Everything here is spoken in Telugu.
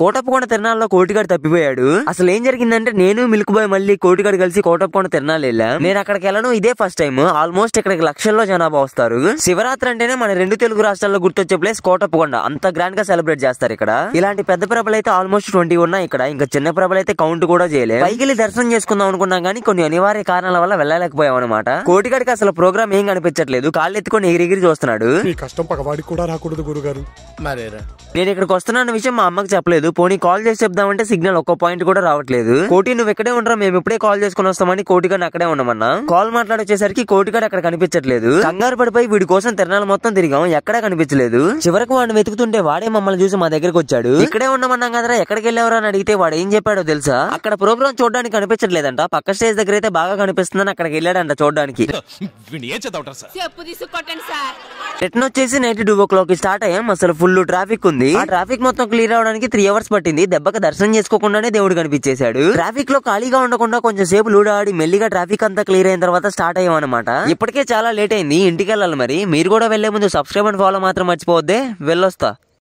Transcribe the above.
కోటప్పకొండ తిరణాల్లో కోటిగాడు తప్పిపోయాడు. అసలు ఏం జరిగిందంటే నేను మిల్క్ బాయ్ మళ్ళీ కోటిగాడు కలిసి కోటప్పకొండ తిరణాలు వెళ్ళాం. నేను అక్కడికి వెళ్ళను ఇదే ఫస్ట్ టైం. ఆల్మోస్ట్ ఇక్కడికి లక్షల్లో జనాభా వస్తారు. శివరాత్రి అంటేనే మన 2 తెలుగు రాష్ట్రాల్లో గుర్తొచ్చే ప్లేస్ కోటప్పకొండ. అంత గ్రాండ్ గా సెలబ్రేట్ చేస్తారు ఇక్కడ. ఇలాంటి పెద్ద ప్రభలు అయితే ఆల్మోస్ట్ 20 ఉన్నాయి ఇక్కడ. ఇంకా చిన్న ప్రభలు అయితే కౌంట్ కూడా చేయలేదు. పైకి దర్శనం చేసుకుందాం అనుకున్నాం కానీ కొన్ని అనివార్య కారణాల వల్ల వెళ్ళలేకపోయాం అనమాట. కోటిగాడికి అసలు ప్రోగ్రామ్ ఏం కనిపించట్లేదు. కాళ్ళు ఎత్తుకొని ఎగిరి చూస్తున్నాడు. నేను ఇక్కడికి వస్తున్న విషయం మా అమ్మకి చెప్పలేదు. పోనీ కాల్ చేసి చెప్దామంటే సిగ్నల్ ఒక్క పాయింట్ కూడా రావట్లేదు. కోటి నువ్వు ఇక్కడే ఉండరా, మేము ఇప్పుడే కాల్ చేసుకుని వస్తామని కోటిగాడిని అక్కడే ఉండమన్నా. కాల్ మాట్లాడొచ్చేసరికి కోటిగాడు అక్కడ కనిపించట్లేదు. కంగారు పడిపోయి వీడి కోసం తిరణాలు మొత్తం తిరిగాం, ఎక్కడా కనిపించలేదు. చివరకు వాడిని వెతుకుతుంటే వాడే మమ్మల్ని చూసి మా దగ్గరకు వచ్చాడు. ఇక్కడే ఉండమన్నాం కదరా ఎక్కడికి వెళ్ళావరా అని అడిగితే వాడు ఏం చెప్పాడో తెలుసా? అక్కడ ప్రోగ్రామ్ చూడడానికి కనిపించట్లేదంట, పక్క స్టేజ్ దగ్గర అయితే బాగా కనిపిస్తుందని అక్కడికి వెళ్ళాడంట చూడడానికి. రిటర్న్ వచ్చేసి నైట్ 2:00 స్టార్ట్ అయ్యాం. అసలు ఫుల్ ట్రాఫిక్ ఉంది. ఆ ట్రాఫిక్ మొత్తం క్లియర్ అవడానికి 3 hours పట్టింది. దెబ్బకి దర్శనం చేసుకోకుండానే దేవుడు కనిపించేశాడు. ట్రాఫిక్ లో ఖాళీగా ఉండకుండా కొంచెం సేపు లూడో ఆడి మెల్లిగా ట్రాఫిక్ అంతా క్లియర్ అయిన తర్వాత స్టార్ట్ అయ్యాం అనమాట. ఇప్పటికే చాలా లేట్ అయింది, ఇంటికి వెళ్ళాలి. మరి మీరు కూడా వెళ్లే ముందు సబ్స్క్రైబ్ అండ్ ఫాలో మాత్రం మర్చిపోవద్దే. వెళ్ళొస్తా.